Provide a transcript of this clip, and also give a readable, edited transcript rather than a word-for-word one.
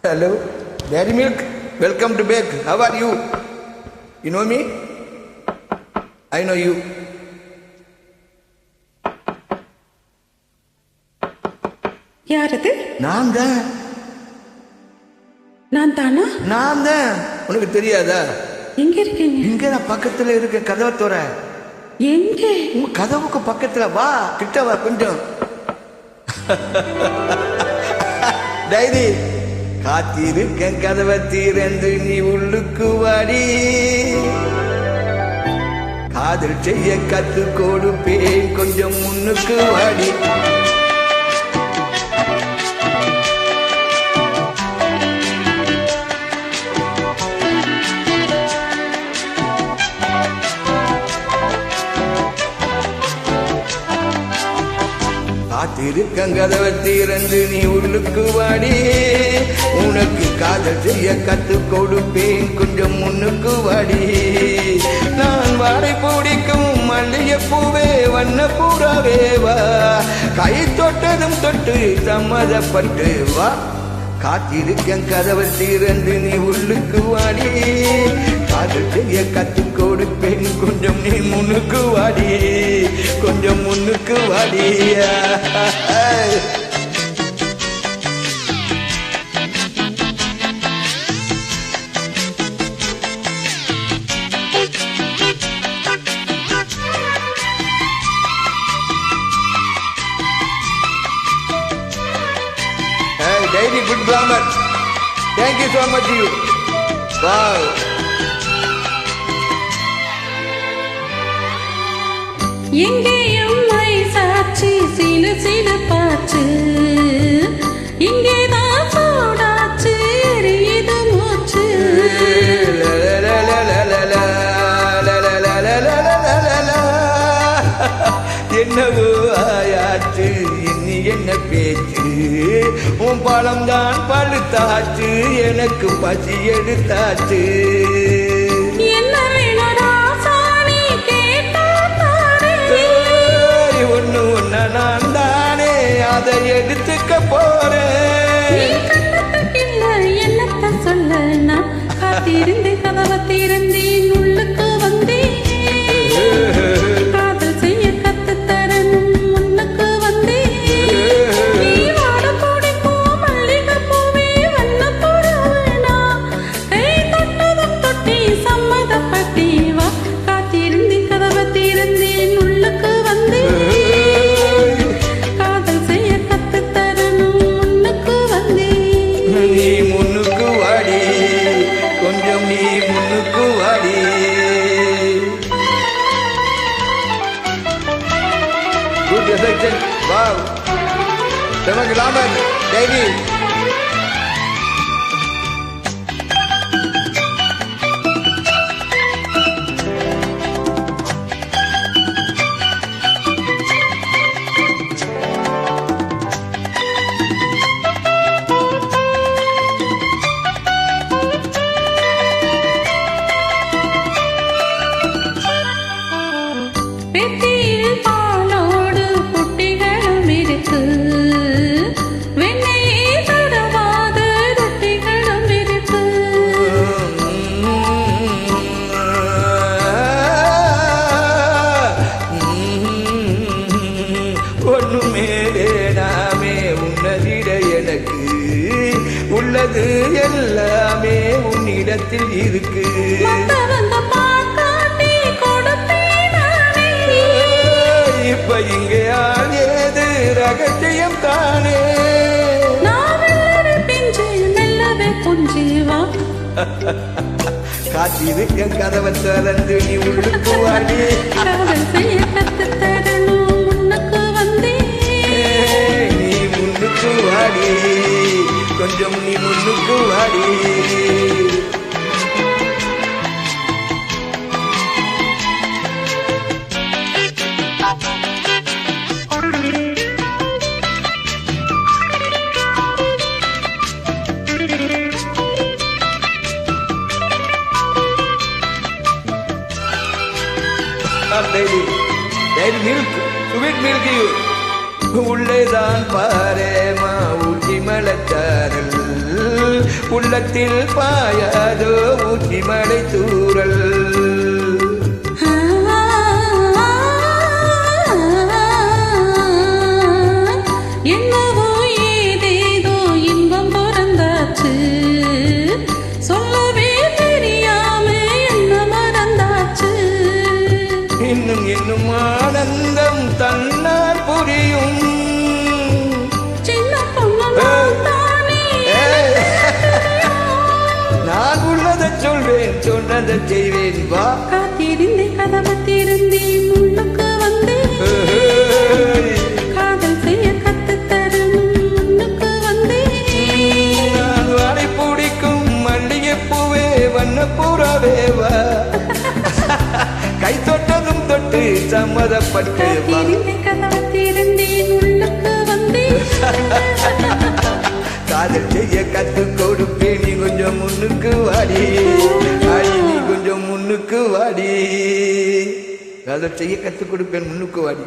Hello, Dairy Milk. Welcome to Bake. How are you? You know me? I know you. யார் அது? நான் தான். நான் தானா? நான் தான். உனக்கு தெரியாதா? எங்க இருக்கீங்க? இங்க நான் பக்கத்துல இருக்க கதவை தோற. எங்க? உங்க கதவுக்கு பக்கத்துல வா, கிட்ட வா கொஞ்சம். டைரி காத்திருக்கேன் கதவை திறந்து நீ உள்ளுக்கு வாடி, காதல் செய்ய கத்து கொடுப்பேன் கொஞ்சம் முன்னுக்கு வாடி. காத்திருக்கேன் கதவை திறந்து நீ உள்ளுக்கு வாடி, உனக்கு காதல் செய்ய கத்து கொடுப்பேன் கொஞ்சம் முன்னுக்கு வாடி. நான் வாடை பிடிக்கும் மல்லிகை பூவே வண்ண பூராவே வா, கை தொட்டதும் தொட்டு சம்மதப்பட்டு வா. காத்திருக்கேன் கதவை திறந்து நீ உள்ளுக்கு வாடி, காதல் செய்ய கத்து கொடுப்பேன் கொஞ்சம் நீ முன்னுக்கு வாடி, கொஞ்சம் முன்னுக்கு வாடி. Daily good grammar. Thank you so much you. Wow. எங்கேயும் மை சாட்சி சிலு சிலு பாச்சு, இங்கேதான் சூடாச்சு எரியுது மூச்சு. என்னவோ ஆயாச்சு இனி என்ன பேச்சு, உன் பழம் தான் பழுத்தாச்சு எனக்கு பசி எடுத்தாச்சு. என்ன வேணுடா சாமி கேட்டா ஒண்ணு ஒண்ணு நான் தானே அதை எடுத்துக்க போறேன். என்னத்த சொல்ல நான் காத்திருந்து கதவை திறந்தேன் உள்ளுக்கு வந்தேன், காதல் செய்ய கத்து தரணும் முன்னுக்கு வந்தேன். நீ வாட பிடிக்கும் மல்லிகை பூவே வண்ண புறவனா, கை தொட்டதும் தொட்டி சம்மதப்பட்டி வா. காத்திருந்து கதவை திறந்தேன் உள்ளுக்கு வந்தேன், காதல் செய்ய கத்து தரணும் முன்னுக்கு வந்தேன். நீ முன்னுக்கு வாடி, கொஞ்சம் நீ முன்னுக்கு வாடி. Good reflection. Wow. நமக்கு ராமன் டைரி. பெட்டியில் பாலோடு குட்டிகளும் இருக்கு, வெண்ணையே தடவாத ரொட்டிகளும் இருக்கு. ஒண்ணுமே வேணாமே உன்னதிட எனக்கு, உள்ளது எல்லாமே உன்னிடத்தில் இருக்கு. மத்தவங்க பார்க்காட்டி கொடுப்பேன் நானே. இப்ப இங்கே ஆனேது ரகசியம் தானே. நான் வெள்ளவே பிஞ்சு மெல்லவே கொஞ்சி வா. காத்திருக்க கதவை திறந்து நீ உள்ளுக்கு வாடி, காதல் செய்ய கத்து தரணும் முன்னுக்கு வந்தேன். நீ முன்னுக்கு வாடி, கொஞ்சம் நீ முன்னுக்கு வாடி. Dairy milk, sweet milk you. உள்ளேதான் பாரேமா ஊட்டி மலச்சாரல் உள்ளத்தில் பாயாதோ ஊற்றி மழை தூறல். என்னவோ ஏதேதோ இன்பம் பிறந்தாச்சு, சொல்லவே தெரியாம என்ன மறந்தாச்சு. இன்னும் இன்னும் ஆனந்தம் தன்னால் புரியும். சின்ன பொண்ணு தானே, நான் உள்ளதை சொல்வேன், சொன்னதை செய்வேன். வா காத்திருந்தேன், கதவை திறந்தேன், முன்னுக்கு வந்தேன். காதல் செய்ய கத்துத்தரும் முன்னுக்கு வந்தேன். நான் வாடை பிடிக்கும் மல்லிகைப்பூவே வண்ணப்பூராவே வா. கை தொட்டதும் தொட்டு சம்மதப்பட்டு வா. காத்திருந்தேன், கதவை திறந்தேன், உள்ளுக்கு வந்தேன். காதல் செய்ய கத்து கொடுப்பேன், நீ கொஞ்சம் முன்னுக்கு வாடி. அடி நீ கொஞ்சம் முன்னுக்கு வாடி. காதல் செய்ய கத்து கொடுப்பேன், முன்னுக்கு வாடி.